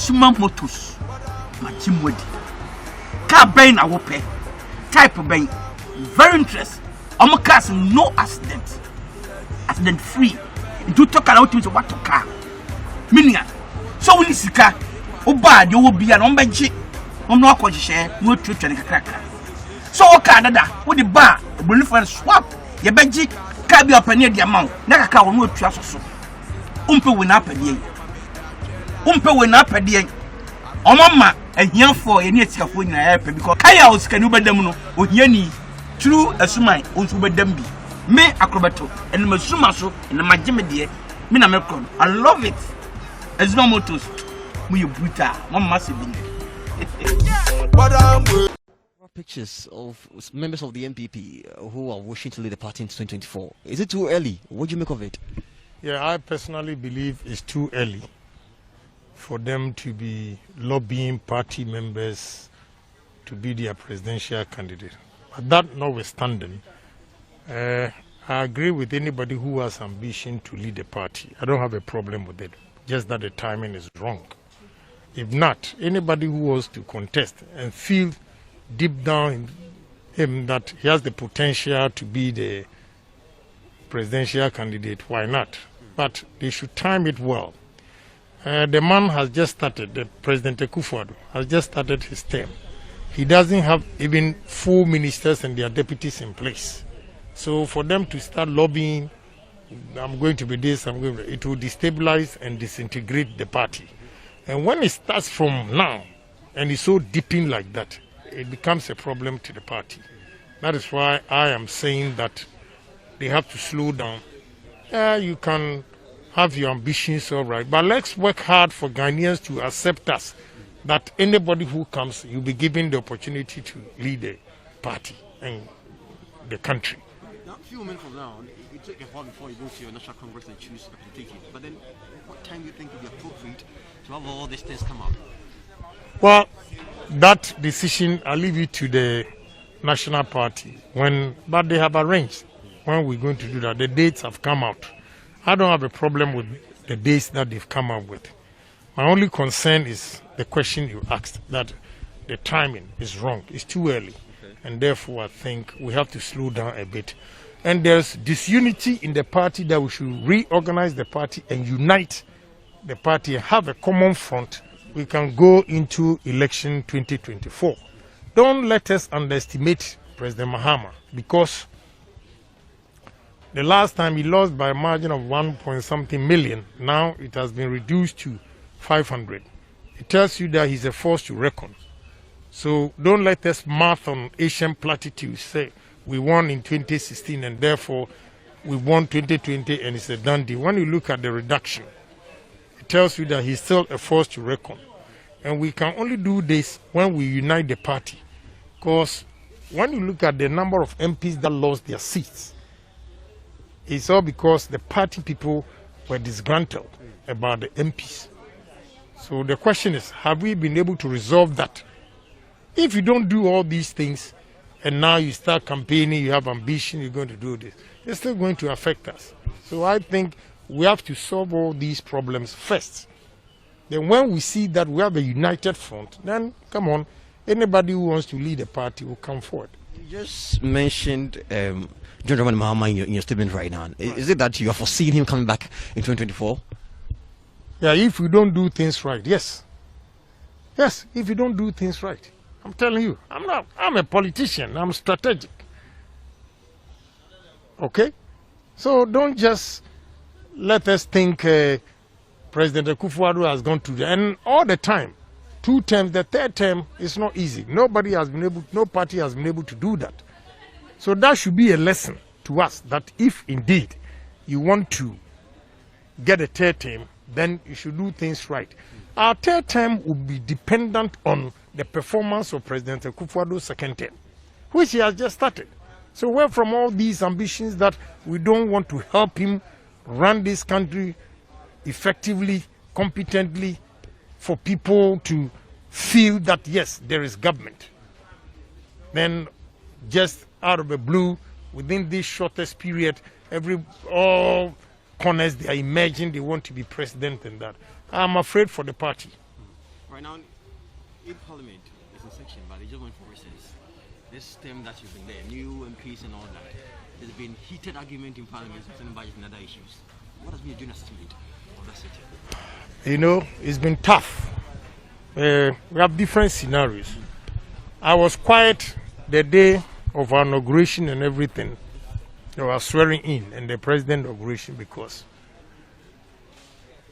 Esuma Motors, Majimwedi. Car buying a whoopee, type of buying, very interesting. Omo cars no accident free. You talk about things what to car. Meaning, so when you see car, bad you will be an ombenji. No one share, no truth and cracker. So Canada, what the bar, the belief and swap, your benji, can be up near the amount, never car no trust so. Umpe win up a day. Umpe win up a day. O mama, and here for any of winning a happy because Kayos can over them or Yenny, true as my own super dembi. Me acrobato and Masumaso and the Majimedi, Minamecron. I love it. As no motors, we buta, one massive. Pictures of members of the NPP who are wishing to lead the party in 2024. Is it too early? What do you make of it? Yeah, I personally believe it's too early for them to be lobbying party members to be their presidential candidate. But that notwithstanding, I agree with anybody who has ambition to lead the party. I don't have a problem with it, just that the timing is wrong. If not, anybody who wants to contest and feel deep down in him that he has the potential to be the presidential candidate, why not? But they should time it well. The man has just started, the President Akufo-Addo has just started his term. He doesn't have even 4 ministers and their deputies in place. So for them to start lobbying, I'm going to be this, it will destabilize and disintegrate the party. And when it starts from now, and it's so deep in like that, it becomes a problem to the party. That is why I am saying that they have to slow down. You can have your ambitions, all right, but let's work hard for Ghanaians to accept us, that anybody who comes, you'll be given the opportunity to lead the party and the country. Now, a few moments from now, it take a while before you go to your National Congress and choose representative. But then, what time do you think will be appropriate to have all these things come out? Well, that decision, I'll leave it to the National Party. But they have arranged when we're going to do that. The dates have come out. I don't have a problem with the dates that they've come up with. My only concern is the question you asked, that the timing is wrong. It's too early. Okay. And therefore, I think we have to slow down a bit. And there's disunity in the party that we should reorganize the party and unite the party and have a common front. We can go into election 2024. Don't let us underestimate President Mahama, because the last time he lost by a margin of 1.something million. Now it has been reduced to 500. It tells you that he's a force to reckon. So don't let us math on Asian platitudes, say we won in 2016 and therefore we won 2020 and it's a done deal. When you look at the reduction, it tells you that he's still a force to reckon. And we can only do this when we unite the party. Because when you look at the number of MPs that lost their seats, it's all because the party people were disgruntled about the MPs. So the question is, have we been able to resolve that? If you don't do all these things, and now you start campaigning, you have ambition, you're going to do this, it's still going to affect us. So I think we have to solve all these problems first. Then when we see that we have a united front, then come on, anybody who wants to lead a party will come forward. You just mentioned John Dramani Mahama in your statement right now. Is it that you are foreseeing him coming back in 2024? Yeah, if we don't do things right, yes. Yes, if you don't do things right. I'm telling you, I'm a politician, I'm strategic. Okay? So don't just let us think President Akufo-Addo has gone through, and all the time, 2 terms, the 3rd term is not easy. No party has been able to do that. So that should be a lesson to us, that if indeed you want to get a 3rd term, then you should do things right. Our 3rd term will be dependent on the performance of President Akufo-Addo's 2nd term, which he has just started. So where from all these ambitions that we don't want to help him run this country effectively, competently, for people to feel that yes, there is government. Then just out of the blue, within this shortest period, all corners they are emerging, they want to be president and that. I'm afraid for the party. Right now, in Parliament, there's a section, but they just went for recess. This term that you've been there, new MPs and all that, there's been heated argument in Parliament concerning budget and other issues. What has been your general estimate of that section? You know, it's been tough. We have different scenarios. I was quiet the day of our inauguration and everything. They were swearing in and the president inauguration because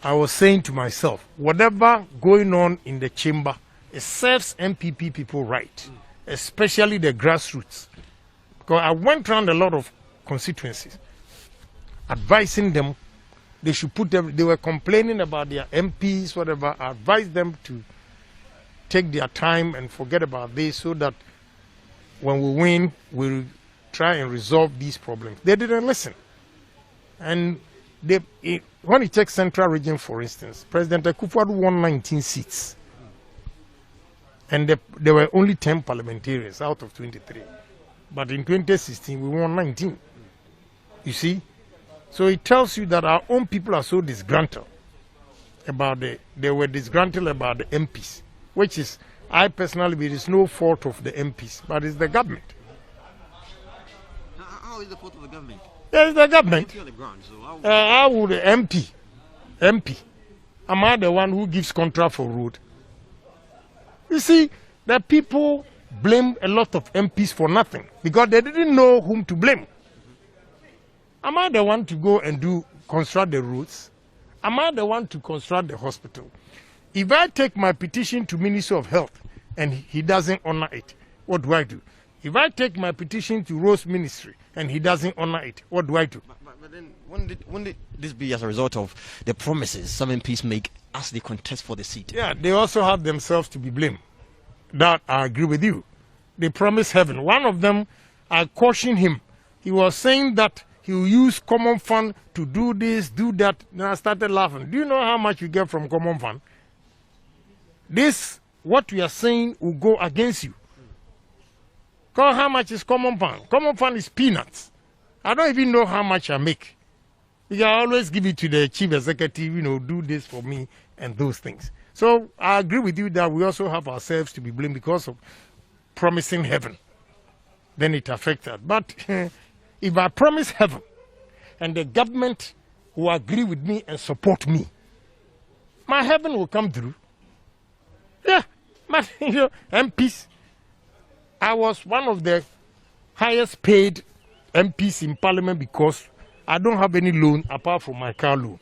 I was saying to myself, whatever going on in the chamber, it serves NPP people right, especially the grassroots. Because I went around a lot of constituencies, advising them they should put them, they were complaining about their MPs, whatever. I advised them to take their time and forget about this so that when we win, we'll try and resolve these problems. They didn't listen. And when you take Central Region, for instance, President Akufo-Addo won 19 seats. And there were only 10 parliamentarians out of 23. But in 2016, we won 19. You see? So it tells you that our own people are so disgruntled about they were disgruntled about the MPs, which is, I personally believe, it's no fault of the MPs, but it's the government. How is the fault of the government? Yeah, it's the government. On the ground, so how would the MP, am I the one who gives contract for road? You see, the people blame a lot of MPs for nothing because they didn't know whom to blame. Am I the one to go and construct the roads? Am I the one to construct the hospital? If I take my petition to Minister of Health and he doesn't honor it, what do I do? If I take my petition to Roads Ministry and he doesn't honor it, what do I do? But then, when did this be as a result of the promises some MPs make as they contest for the seat? Yeah, they also have themselves to be blamed. That I agree with you. They promise heaven. One of them, I cautioned him. He was saying that he will use common fund to do this, do that. Then I started laughing. Do you know how much you get from common fund? This, what we are saying, will go against you. Because how much is common fund? Common fund is peanuts. I don't even know how much I make. You can always give it to the chief executive, do this for me and those things. So I agree with you that we also have ourselves to be blamed because of promising heaven. Then it affects us. But if I promise heaven and the government will agree with me and support me, my heaven will come through. Yeah, my MPs. I was one of the highest paid MPs in Parliament because I don't have any loan apart from my car loan.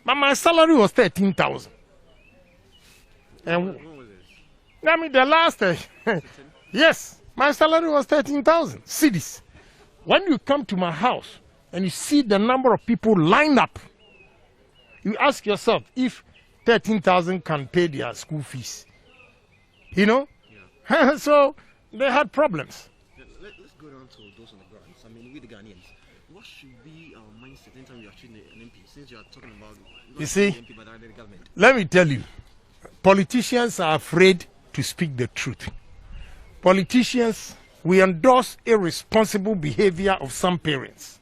But my salary was 13,000. And When was this? I mean, the last, yes, my salary was 13,000 cedis. When you come to my house and you see the number of people lined up, you ask yourself if 13,000 can pay their school fees. Yeah. So they had problems. Let's go down to those on the ground. I mean, we the Ghanaians, what should be our mindset anytime you are treating an MP? Since you are talking about You see, the MP, but the government. let me tell you, politicians are afraid to speak the truth. Politicians, we endorse irresponsible behavior of some parents.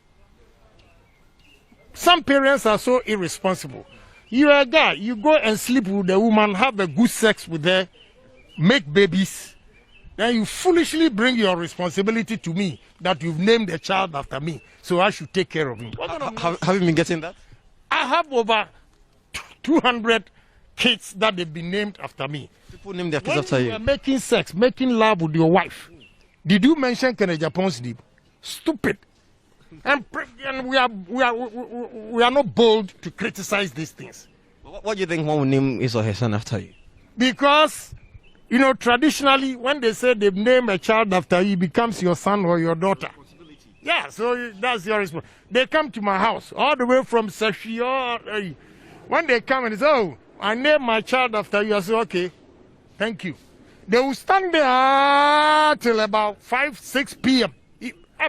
Some parents are so irresponsible. You are a guy, you go and sleep with a woman, have a good sex with her, make babies. Then you foolishly bring your responsibility to me that you've named a child after me, so I should take care of him. Have you been getting that? I have over 200 kids that they've been named after me. People name their kids When after you you. were making sex, making love with your wife, did you mention Kennedy Agyapong's name? Stupid. And we are not bold to criticize these things. What do you think one will name his or her son after you? Because, traditionally, when they say they've named a child after you, it becomes your son or your daughter. Yeah, so that's your response. They come to my house, all the way from Sashi. When they come and they say, oh, I named my child after you, I say, okay, thank you. They will stand there till about 5, 6 p.m.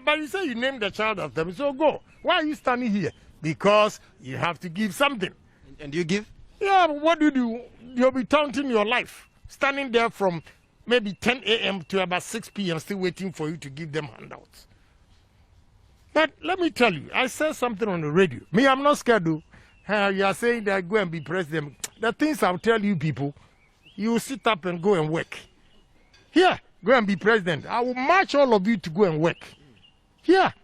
But you say you named the child after me, so go. Why are you standing here? Because you have to give something. And do you give? Yeah, but what do? You'll be taunting your life. Standing there from maybe 10 a.m. to about 6 p.m. still waiting for you to give them handouts. But let me tell you, I said something on the radio. Me, I'm not scared, though. You are saying that go and be president. The things I'll tell you people, you will sit up and go and work. Here, go and be president. I will march all of you to go and work. Here.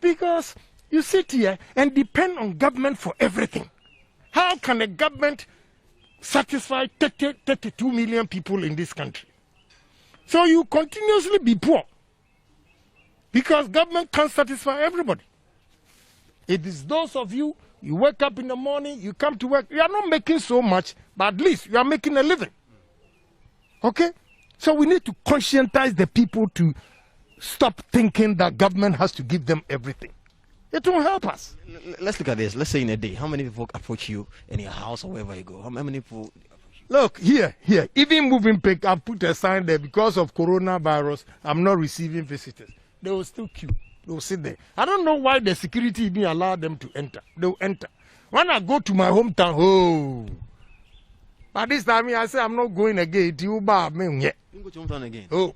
Because you sit here and depend on government for everything. How can a government satisfy 32 million people in this country? So you continuously be poor. Because government can't satisfy everybody. It is those of you, you wake up in the morning, you come to work, you are not making so much, but at least you are making a living. Okay? So we need to conscientize the people to stop thinking that government has to give them everything. It won't help us. Let's look at this. Let's say in a day, how many people approach you in your house or wherever you go? How many people? Look, here. Even moving pick, I've put a sign there because of coronavirus, I'm not receiving visitors. They will still queue. They will sit there. I don't know why the security didn't allow them to enter. They will enter. When I go to my hometown, oh. But this time I say I'm not going again. You go to hometown again? Oh,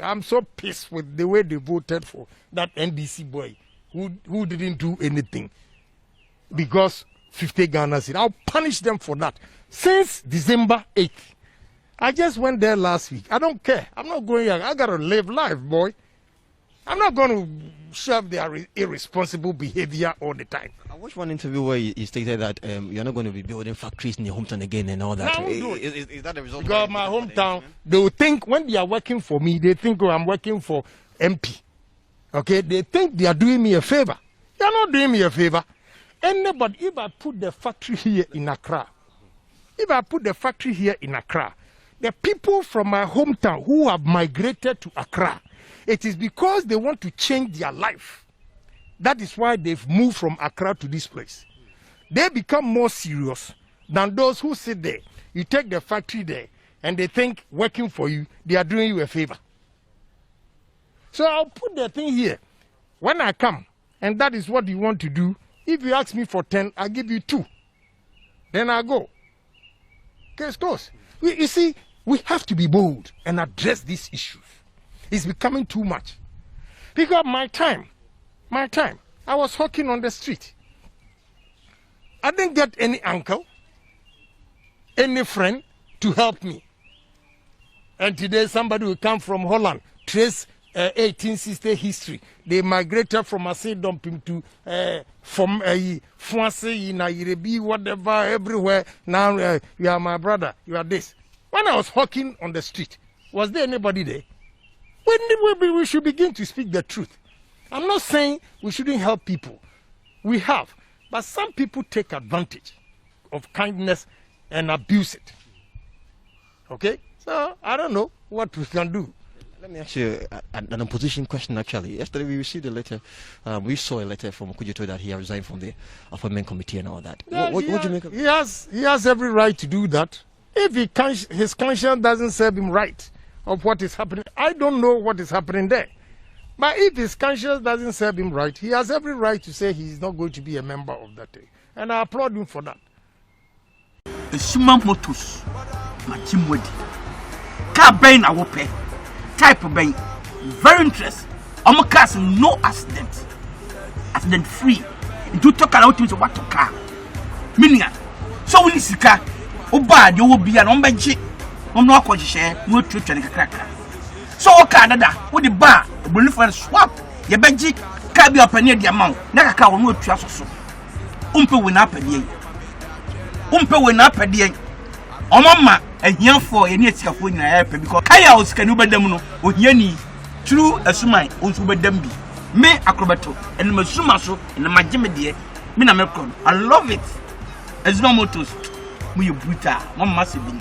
I'm so pissed with the way they voted for that NDC boy who didn't do anything. Because 50 Ghana said, I'll punish them for that. Since December 8th. I just went there last week. I don't care. I'm not going here. I got to live life, boy. I'm not going to shove their irresponsible behavior all the time. I watched one interview where you stated that you're not going to be building factories in your hometown again and all that. No, is that the result? Because my hometown, they will think, when they are working for me, they think, oh, I'm working for MP. Okay? They think they are doing me a favor. They are not doing me a favor. Anybody, if I put the factory here in Accra, the people from my hometown who have migrated to Accra, it is because they want to change their life. That is why they've moved from Accra to this place. They become more serious than those who sit there. You take the factory there, and they think working for you, they are doing you a favor. So I'll put the thing here. When I come, and that is what you want to do, if you ask me for 10, I'll give you 2. Then I go. Case closed. You see, we have to be bold and address these issues. It's becoming too much. Because my time, I was hawking on the street. I didn't get any uncle, any friend to help me. And today somebody will come from Holland, trace 1860 history. They migrated from Asedompim to from Fuanse, Nairobi, whatever, everywhere. Now you are my brother, you are this. When I was hawking on the street, was there anybody there? We should begin to speak the truth. I'm not saying we shouldn't help people. We have. But some people take advantage of kindness and abuse it. Okay? So, I don't know what we can do. Let me ask you an opposition question, actually. Yesterday we received a letter, we saw a letter from Kujuto that he resigned from the appointment committee and all that. Yeah, what do you make of it? He has every right to do that. If his conscience doesn't serve him right of what is happening, I don't know what is happening there. But if his conscience doesn't serve him right, he has every right to say he is not going to be a member of that day. And I applaud him for that. Motos, car buying our pay, type of buying, very interesting. I'm cars no accident free. Do talk about things what to car. Meaning, so when you see car, bad you will be an ombaji. I'm not going to share, no truth and a cracker. So, Canada, with the bar, the belief and swap, your benji, can be up near the amount, never car no trust so. Umpe win up a day. Umpe win up a day. Oh, mamma, and young for a near scaffolding because Kaya was Canuba Demono, or Yenny, true as my own super dembi, me acrobato, and Masumaso, and the Majimedy, Mina Melcon. I love it. As no motos, we brutal, one must be.